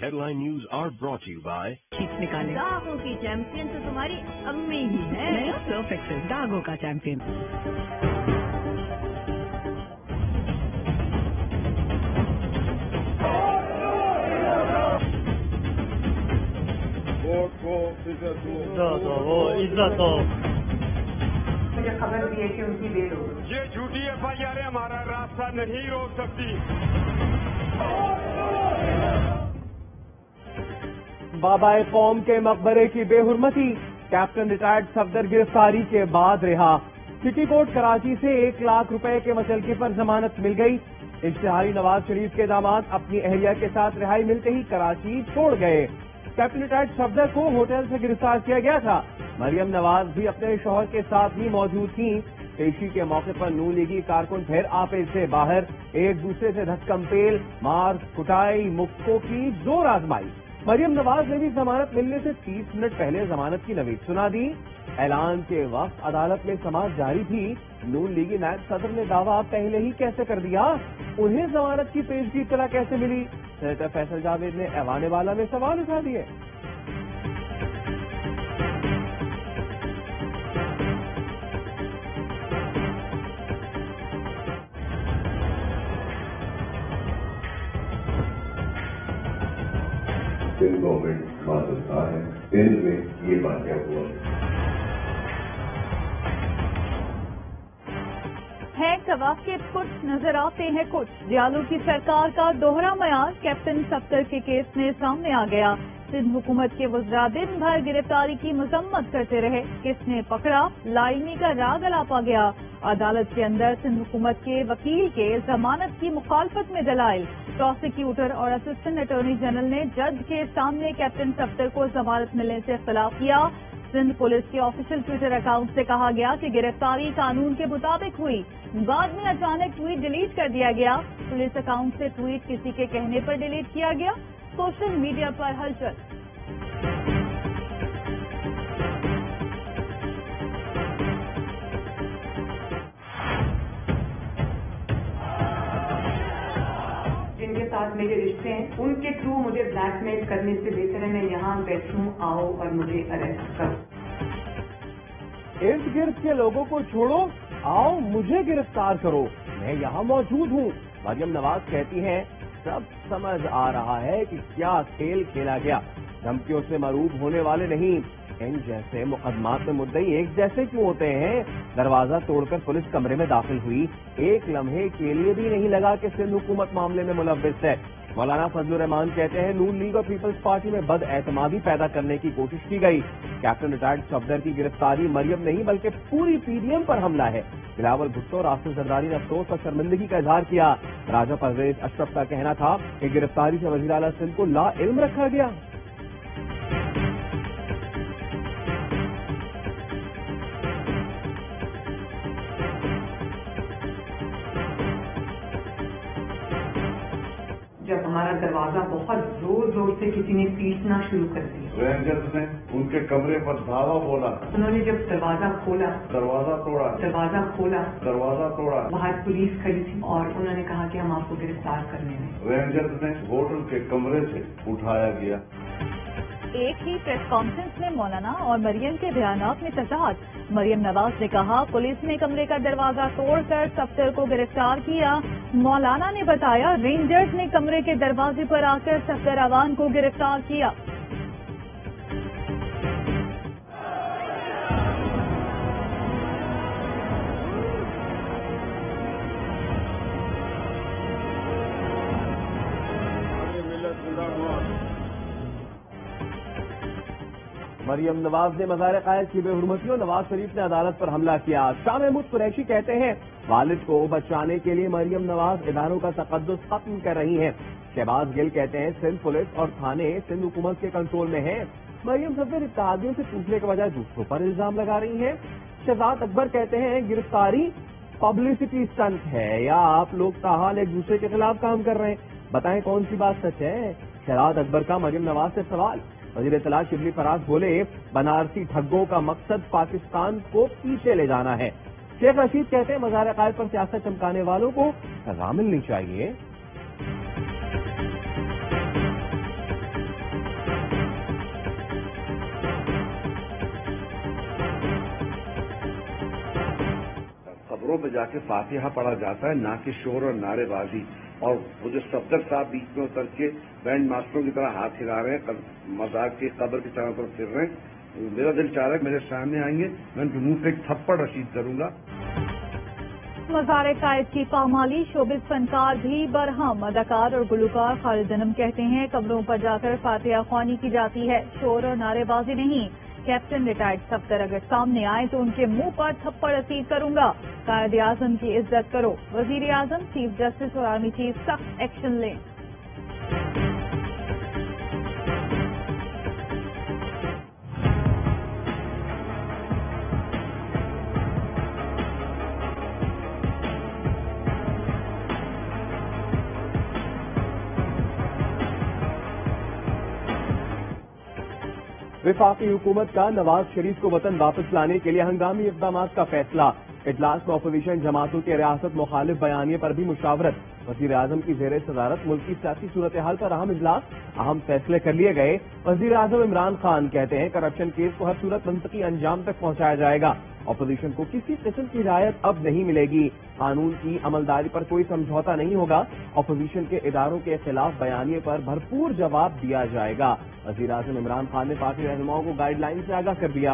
Headline News are brought to you by दागों की champion तो तुम्हारी अम्मी ही है। परफेक्ट दागों का चैंपियन। इज्जत हो। मुझे खबर भी है कि उनकी देर हो गई। ये झूठी FIR हमारा रास्ता नहीं रोक सकती। बाबाए कौम के मकबरे की बेहुरमती, कैप्टन रिटायर्ड सफदर गिरफ्तारी के बाद रिहा। सिटी कोर्ट कराची से 1 लाख रुपए के मचलके पर जमानत मिल गई। इश्तिहारी नवाज शरीफ के दामाद अपनी अहलिया के साथ रिहाई मिलते ही कराची छोड़ गए। कैप्टन रिटायर्ड सफदर को होटल से गिरफ्तार किया गया था। मरियम नवाज भी अपने शौहर के साथ ही मौजूद थी। पेशी के मौके पर नून लीगी कारकुन फिर आपे से बाहर, एक दूसरे से धक्कमपेल, मार कुटाई, मुक्कों की जोर आजमाई। मरियम नवाज ने भी जमानत मिलने से 30 मिनट पहले जमानत की नवीद सुना दी। ऐलान के वक्त अदालत में समाअत जारी थी। नून लीगी नायब सदर ने दावा पहले ही कैसे कर दिया, उन्हें जमानत की पेशगी इत्तला कैसे मिली। सेनेटर फैसल जावेद ने ऐवान वाला में सवाल उठा दिए। गवर्नमेंट मानता है दिन में ये वाक़या हुआ है। कवाकिब कुछ नजर आते हैं कुछ। दियालो की सरकार का दोहरा मयार कैप्टन सफदर के केस में सामने आ गया। सिंध हुकूमत के वज़रा दिन भर गिरफ्तारी की मजम्मत करते रहे। किसने पकड़ा, लाइनी का राग अलापा गया। अदालत के अंदर सिंध हुकूमत के वकील के जमानत की मुखालफत में दलाइल। प्रोसिक्यूटर और असिस्टेंट अटॉर्नी जनरल ने जज के सामने कैप्टन सफदर को जमानत मिलने से इख्तिलाफ किया। सिंध पुलिस के ऑफिशियल ट्विटर अकाउंट से कहा गया कि गिरफ्तारी कानून के मुताबिक हुई। बाद में अचानक ट्वीट डिलीट कर दिया गया। पुलिस अकाउंट से ट्वीट किसी के कहने पर डिलीट किया गया। सोशल मीडिया पर हलचल। जिनके साथ मेरे रिश्ते हैं उनके थ्रू मुझे ब्लैकमेल करने से बेहतर है मैं यहाँ बैठूं, आओ और मुझे अरेस्ट करो। इर्द गिर्द के लोगों को छोड़ो, आओ मुझे गिरफ्तार करो, मैं यहाँ मौजूद हूँ। मरियम नवाज कहती हैं सब समझ आ रहा है कि क्या खेल खेला गया। धमकियों से मरूब होने वाले नहीं। इन जैसे मुकदमात में मुद्दई एक जैसे क्यों होते हैं। दरवाजा तोड़कर पुलिस कमरे में दाखिल हुई। एक लम्हे के लिए भी नहीं लगा कि सिंध हुकूमत मामले में मुलव्विस है। मौलाना फजलुर रहमान कहते हैं नून लीग और पीपल्स पार्टी में बदएतमादी पैदा करने की कोशिश की गई। कैप्टन रिटायर्ड सफदर की गिरफ्तारी मरियम नहीं बल्कि पूरी PDM पर हमला है। बिलावल भुट्टो और आसिफ जरदारी ने अफसोस और शर्मिंदगी का इजहार किया। राजा परवेज अशरफ का कहना था कि गिरफ्तारी से वज़ीर आला सिंध को ला इल्म रखा गया। जब हमारा दरवाजा बहुत जोर जोर से किसी ने पीटना शुरू कर दिया। रेंजर्स ने उनके कमरे पर धावा बोला। उन्होंने जब दरवाजा खोला दरवाजा तोड़ा बाहर पुलिस खड़ी थी और उन्होंने कहा कि हम आपको गिरफ्तार करने में। रेंजर्स ने होटल के कमरे से उठाया गया। एक ही प्रेस कॉन्फ्रेंस में मौलाना और मरियम के बयानात में तजाद। मरियम नवाज ने कहा पुलिस ने कमरे का दरवाजा तोड़कर सफदर को गिरफ्तार किया। मौलाना ने बताया रेंजर्स ने कमरे के दरवाजे पर आकर सफदर अवान को गिरफ्तार किया। मरियम नवाज ने मज़ार कायद की बेहुरमतियों। नवाज शरीफ ने अदालत पर हमला किया। शाह महमूद कुरैशी कहते हैं वालिद को बचाने के लिए मरियम नवाज इदारों का तकद्दुस खत्म कर रही हैं। शहबाज गिल कहते हैं सिंध पुलिस और थाने सिंध हुकूमत के कंट्रोल में हैं। मरियम सफदर इत्तेहादियों से पूछने के बजाय दूसरों पर इल्जाम लगा रही हैं। शहजाद अकबर कहते हैं गिरफ्तारी पब्लिसिटी स्टंट है या आप लोग ताहाल एक दूसरे के खिलाफ काम कर रहे हैं, बताएं कौन सी बात सच है। शहजाद अकबर का मरियम नवाज से सवाल। वज़ीर इत्तला शिबली फराज बोले बनारसी ठग्गों का मकसद पाकिस्तान को पीछे ले जाना है। शेख रशीद कहते हैं मज़ार कायद पर सियासत चमकाने वालों को सजा मिलनी चाहिए। قبروں پہ جا کے فاتحہ پڑھا جاتا ہے، نہ کہ شور اور نعرے بازی. اور وہ جو صفدر صاحب بیچ میں اتر کے بینڈ ماسٹروں کی طرح ہاتھ ہلا رہے ہیں، مزار کی قبر کی چاروں طرف پھر رہے ہیں، میرا دل چاہ رہا ہے میرے سامنے آئیں گے میں ان کے منہ پہ ایک تھپڑ رشید کروں گا. مزار قائد کی پامالی، شوبز فنکار بھی برہم. اداکار اور گلوکار خالد انم کہتے ہیں قبروں پر جا کر فاتحہ خوانی کی جاتی ہے، شور اور نعرے بازی نہیں. کیپٹن ریٹائرڈ صفدر اگر سامنے آئے تو ان کے منہ پر تھپڑ رسید کروں گا. قائد اعظم کی عزت کرو. وزیر اعظم، چیف جسٹس اور آرمی چیف سخت ایکشن لیں. وفاقی حکومت کا نواز شریف کو وطن واپس لانے کے لیے ہنگامی اقدامات کا فیصلہ. اجلاس میں اپوزیشن جماعتوں کے ریاست مخالف بیانیے پر بھی مشاورت. وزیر اعظم کی زیر صدارت ملک کی سیاسی صورتحال پر اہم اجلاس، اہم فیصلے کر لیے گئے. وزیر اعظم عمران خان کہتے ہیں کرپشن کیس کو ہر صورت منطقی انجام تک پہنچایا جائے گا. اپوزیشن کو کسی قسم کی رعایت اب نہیں ملے گی. قانون کی عملداری پر کوئی سمجھوتا نہیں ہوگا. اپوزیشن کے اداروں کے خلاف بیانیے پر بھرپور جواب دیا جائے گا. وزیر اعظم عمران خان نے پارٹی رہنماؤں کو گائیڈ لائن سے آگاہ کر دیا.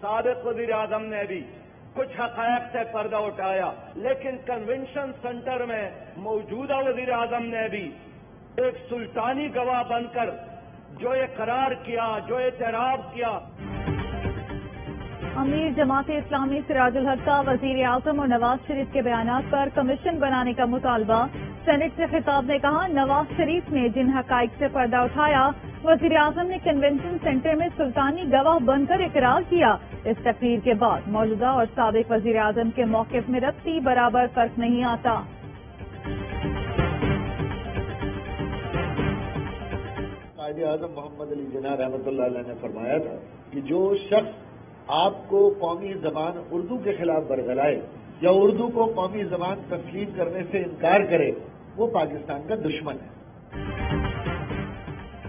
سابق وزیر اعظم نے بھی کچھ حقائق سے پردہ اٹھایا، لیکن کنونشن سینٹر میں موجودہ وزیر اعظم نے بھی ایک سلطانی گواہ بن کر جو اقرار کیا، جو اعتراف کیا. امیر جماعت اسلامی سراج الحق کا وزیر اعظم اور نواز شریف کے بیانات پر کمیشن بنانے کا مطالبہ. سینٹ سے خطاب نے کہا نواز شریف نے جن حقائق سے پردہ اٹھایا، وزیر اعظم نے کنونشن سینٹر میں سلطانی گواہ بن کر اقرار کیا. اس تقریر کے بعد موجودہ اور سابق وزیر اعظم کے موقف میں رتی برابر فرق نہیں آتا. قائد اعظم محمد علی جناح رحمۃ اللہ علیہ نے فرمایا تھا کہ جو شخص آپ کو قومی زبان اردو کے خلاف برگلائے یا اردو کو قومی زبان تسلیم کرنے سے انکار کرے وہ پاکستان کا دشمن ہے.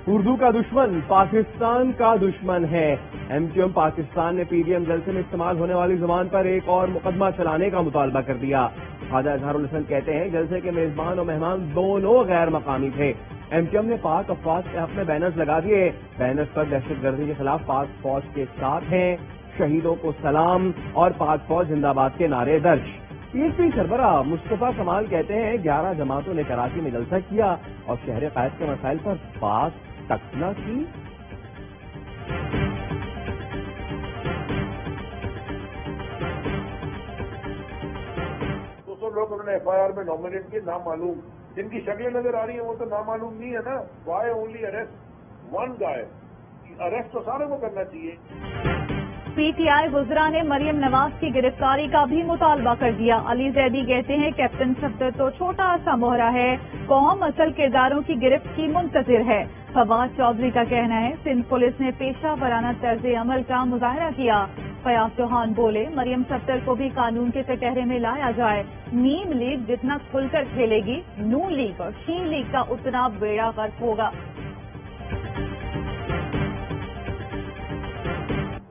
اردو کا دشمن پاکستان کا دشمن ہے. ایم کیو ایم پاکستان نے پی ڈی ایم جلسے میں استعمال ہونے والی زبان پر ایک اور مقدمہ چلانے کا مطالبہ کر دیا. خواجہ اظہار الحسن کہتے ہیں جلسے کے میزبان اور مہمان دونوں غیر مقامی تھے. ایم کیو ایم نے پاک افواج کے حق میں بینرز لگا دیے. بینرز پر دہشت گردی کے خلاف پاک فوج کے ساتھ ہیں، شہیدوں کو سلام اور پاک فوج زندہ باد کے نعرے درج. پی ایس پی سربراہ مصطفیٰ کمال کہتے ہیں 11 جماعتوں نے کراچی میں جلسہ کیا اور شہر قائد کے مسائل پر بات تک نہ کی. لوگ انہوں نے ایف آئی آر میں نامنیٹ کیے نامعلوم، جن کی شکلیں نظر آ رہی ہیں وہ تو نامعلوم نہیں ہے نا. Why only arrest one guy? Arrest تو سارے کو کرنا چاہیے. پی ٹی آئی وزراء نے مریم نواز کی گرفتاری کا بھی مطالبہ کر دیا. علی زیدی کہتے ہیں کیپٹن صفدر تو چھوٹا سا مہرہ ہے، قوم اصل کرداروں کی گرفت کی منتظر ہے. فواد چودھری کا کہنا ہے سندھ پولیس نے پیشہ ورانہ طرز عمل کا مظاہرہ کیا. فیاض چوہان بولے مریم صفدر کو بھی قانون کے کٹہرے میں لایا جائے. نیم لیگ جتنا کھل کر کھیلے گی، نون لیگ اور شین لیگ کا اتنا بیڑا غرق ہوگا.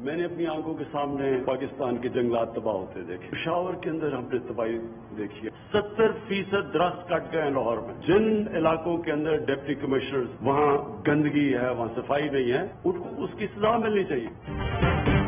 میں نے اپنی آنکھوں کے سامنے پاکستان کے جنگلات تباہ ہوتے دیکھے. پشاور کے اندر ہم نے تباہی دیکھی ہے. 70% درخت کٹ گئے ہیں لاہور میں. جن علاقوں کے اندر ڈپٹی کمشنر وہاں گندگی ہے، وہاں صفائی نہیں ہے، ان کو اس کی سزا ملنی چاہیے.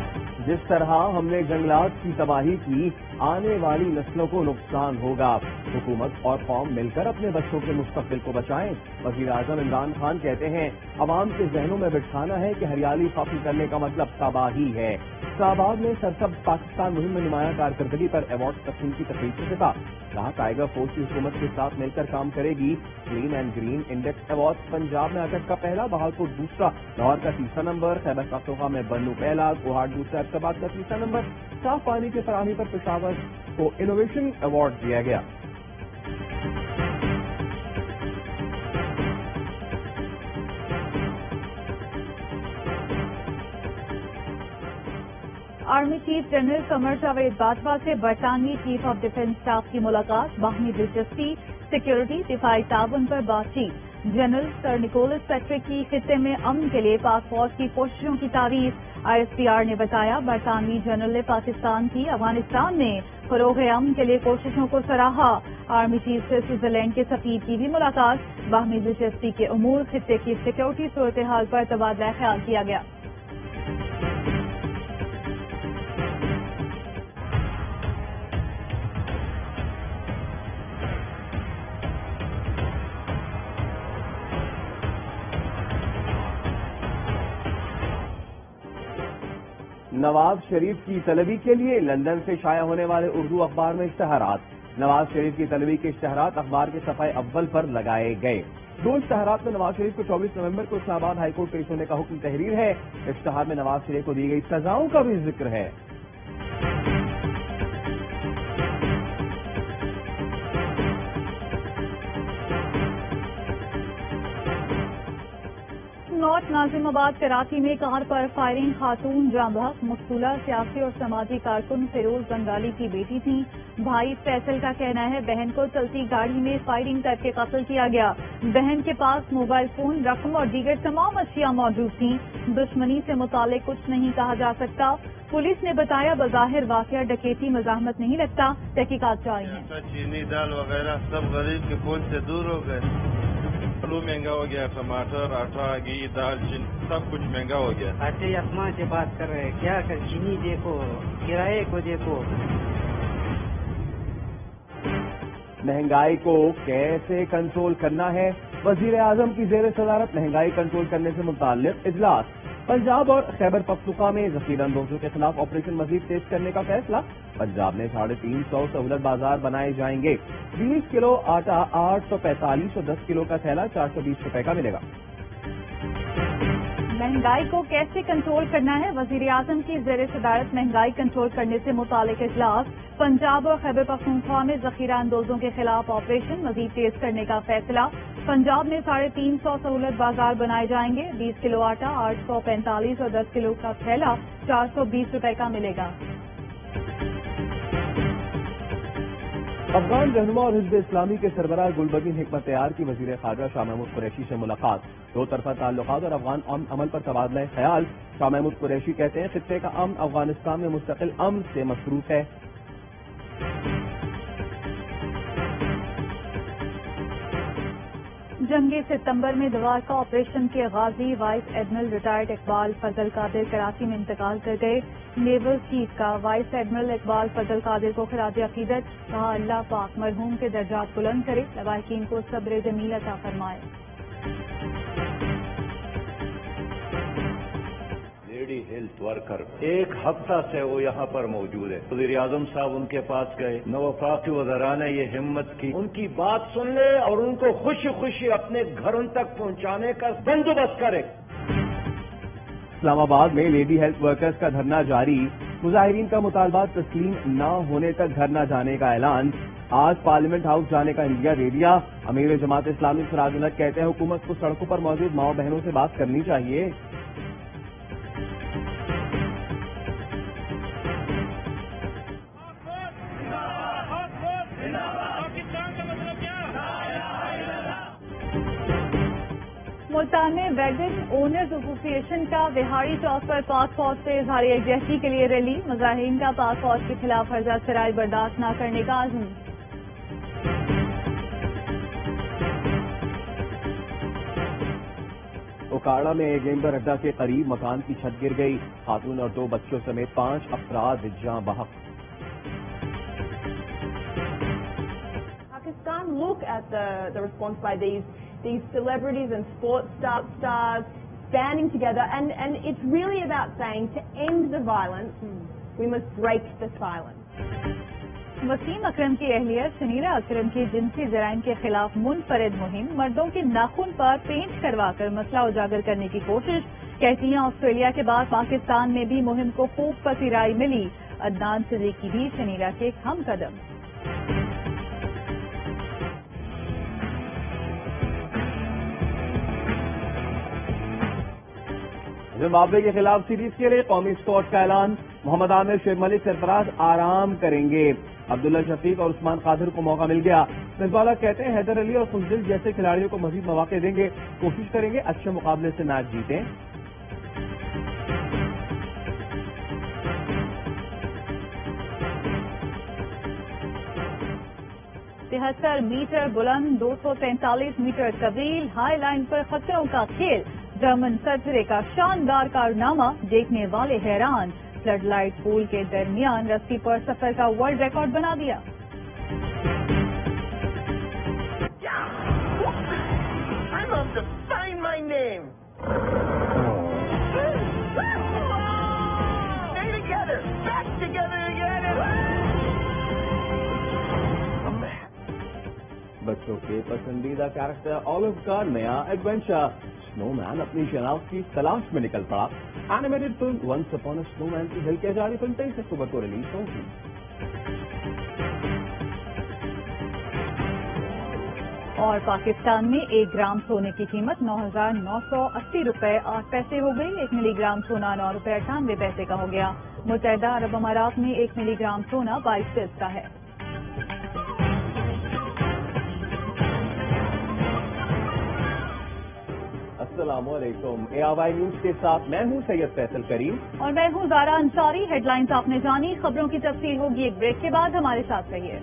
جس طرح ہم نے جنگلات کی تباہی کی، آنے والی نسلوں کو نقصان ہوگا. حکومت اور قوم مل کر اپنے بچوں کے مستقبل کو بچائیں. وزیر اعظم عمران خان کہتے ہیں عوام کے ذہنوں میں بٹھانا ہے کہ ہریالی ختم کرنے کا مطلب تباہی ہے. اسلام آباد میں سرسبز پاکستان مہم میں نمایاں کارکردگی پر ایوارڈ تقسیم کی تقریب سے خطاب. کہا ٹائیگر فورس کی حکومت کے ساتھ مل کر کام کرے گی. Clean and green index award Punjab میں اٹک کا پہلا، بہاولپور دوسرا، لاہور کا تیسرا نمبر، خیبر پختونخوا میں بنو پہلا، کوہاٹ دوسرا، ایبٹ کا تیسرا نمبر. صاف پانی کی فراہمی پر پشاور کو انوویشن ایوارڈ دیا گیا. Army chief general Qamar Javed Bajwa سے برطانوی چیف آف ڈیفنس اسٹاف کی ملاقات. باہمی دلچسپی सिक्योरिटी दिफाई ताउन पर बातचीत। जनरल सर निकोलस पैट्रिक की खित्ते में अमन के लिए पाक फौज की कोशिशों की तारीफ। ISPR ने बताया बरतानवी जनरल ने पाकिस्तान की अफगानिस्तान में फरोग अमन के लिए कोशिशों को सराहा। आर्मी चीफ से स्विट्जरलैंड के सफीर की भी मुलाकात। बाहमी दिलचस्पी के उमूर खित्ते की सिक्योरिटी सूरत हाल पर तबादला ख्याल किया गया। नवाज शरीफ की तलबी के लिए लंदन से शाया होने वाले उर्दू अखबार में इश्तहारात। नवाज शरीफ की तलबी के इश्तहारात अखबार के सफ़े अव्वल पर लगाए गए। दो इश्तहारात में नवाज शरीफ को 24 नवंबर को इस्लामाबाद हाईकोर्ट पेश होने का हुक्म तहरीर है। इश्तहार में नवाज शरीफ को दी गई सजाओं का भी जिक्र है। नॉर्थ नाजिमाबाद कराची में कार पर फायरिंग, खातून जाँ बहक। मकतूला सियासी और समाजी कारकुन फिरोज बंगाली की बेटी थी। भाई फैसल का कहना है बहन को चलती गाड़ी में फायरिंग करके कत्ल किया गया। बहन के पास मोबाइल फोन, रकम और दीगर तमाम अशिया मौजूद थीं। दुश्मनी से मुतालिक कुछ नहीं कहा जा सकता। पुलिस ने बताया बज़ाहिर वाकया डकैती मज़ाहमत नहीं लगता। तहकीकात जारी है। चीनी दाल वगैरह सब गरीब के पहुंच से दूर हो गए। आलू महंगा हो गया, टमाटर, आटा, घी, दाल, चीनी सब कुछ महंगा हो गया। आटे आसमान से बात कर रहे हैं, क्या कर चीनी देखो, किराए को देखो। महंगाई को कैसे कंट्रोल करना है, वजीर आजम की जेर सदारत महंगाई कंट्रोल करने से मुताल्लिक इजलास। पंजाब और खैबर पख्तूनख्वा में ज़ख़ीराअंदोज़ों के खिलाफ ऑपरेशन मजीद तेज करने का फैसला। पंजाब में 350 सहूलत बाजार बनाए जाएंगे। 20 किलो आटा 845 और 10 किलो का थैला 420 रुपए का मिलेगा। महंगाई को कैसे कंट्रोल करना है, वजीर आजम की जेर सदारत महंगाई कंट्रोल करने से मुतालिक इजलास। पंजाब और खैबर पख्तूनख्वा में ज़ख़ीरा अंदोजों के खिलाफ ऑपरेशन मजीद तेज करने का फैसला। पंजाब में 350 सहूलत बाजार बनाए जाएंगे। 20 किलो आटा 845 और 10 किलो का थैला 420 रुपए का मिलेगा। अफगान रहनुमा और हिज़्ब इस्लामी के सरबराह गुलबदीन हिकमतयार की वज़ीर ख़ारजा शाह महमूद कुरैशी से मुलाकात। दो तरफा ताल्लुकात और अफगान अमन अमल पर तबादला ख्याल। शाह महमूद कुरैशी कहते हैं खित्ते का अमन अफगानिस्तान में मुस्तकिल अमन से मसरूफ है। जंगे सितंबर में द्वारका ऑपरेशन के गाजी वाइस एडमिरल रिटायर्ड इकबाल फजल कादिर कराची में इंतकाल कर गए। नेवल चीफ का वाइस एडमिरल इकबाल फजल कादिर को खिराज अकीदत। कहा अल्लाह पाक मरहूम के दर्जात बुलंद करे, लवाहिकीन को सब्र जमील अता फरमाए। लेडी हेल्थ वर्कर 1 हफ्ता से वो यहाँ पर मौजूद है। वज़ीर आज़म साहब उनके पास गए, नवफाकी वज़रा ने ये हिम्मत की उनकी बात सुन ले और उनको खुशी खुशी अपने घरों तक पहुँचाने का बंदोबस्त करे। इस्लामाबाद में लेडी हेल्थ वर्कर्स का धरना जारी। मुजाहिरीन का मुतालबात तस्लीम न होने तक घर न जाने का ऐलान। आज पार्लियामेंट हाउस जाने का इंडिया दे दिया। अमीर जमात इस्लामी सिराज उल हक कहते हैं हुकूमत को सड़कों पर मौजूद माओ बहनों से बात करनी चाहिए। मुल्तान में वैगन ओनर्स एसोसिएशन का बिहारी चौक पर पाक फौज से इजहार यकजहती के लिए रैली। मुजाहिरीन का पाक फौज के खिलाफ फर्जा सराय बर्दाश्त न करने का आज़म। ओकाड़ा में गेंबर अड्डा के करीब मकान की छत गिर गई। खातून और 2 बच्चों समेत 5 अफराद जाँ बहक। Pakistan look at the response by these celebrities and sports stars banding together, and it's really about saying to end the violence, we must break the silence. Wasim अकरम की अहलिया शनीरा अकरम की जिनसी जराइम के खिलाफ मुनफरिद मुहिम। मर्दों के नाखून पर पेंट करवाकर मसला उजागर करने की कोशिश। कहती हैं ऑस्ट्रेलिया के बाद पाकिस्तान में भी मुहिम को खूब पसीराई मिली। अदनान सिद्दीकी भी शनीरा के हम कदम। زمبابوے کے خلاف سیریز کے لیے قومی اسکواڈ کا اعلان، محمد عامر، شعیب ملک، سرفراز آرام کریں گے، عبداللہ شفیق اور عثمان قادر کو موقع مل گیا۔ سنبالا کہتے ہیں حیدر علی اور خوشدل جیسے کھلاڑیوں کو مزید مواقع دیں گے، کوشش کریں گے اچھے مقابلے سے میچ جیتیں۔ 73 میٹر بلند، 243 میٹر طویل ہائی لائن پر خطروں کا کھیل، جرمن سرسرے کا شاندار کارنامہ، دیکھنے والے حیران، فلڈ لائٹ پول کے درمیان رسی پر سفر کا ورلڈ ریکارڈ بنا دیا۔ بچوں کے پسندیدہ کیریکٹر آلو کا نیا ایڈونچر، سنو مین اپنی شناخت کی تلاش میں نکل پڑا۔ Animated film once upon a snowman کی ہلکی جاری فلم 23 اکتوبر کو ریلیز ہوگی۔ اور پاکستان میں 1 گرام سونے کی قیمت 9,980 روپے 8 پیسے ہو گئی۔ 1 ملی گرام سونا 9 روپے 98 پیسے کا ہو گیا۔ متحدہ عرب امارات میں 1 ملی گرام سونا 22 فیصد کا ہے۔ السلام علیکم، ARY نیوز کے ساتھ میں ہوں سید فیصل کریم اور میں ہوں زارا انصاری۔ ہیڈ لائنز آپ نے جانی، خبروں کی تفصیل ہوگی ایک بریک کے بعد، ہمارے ساتھ رہیے۔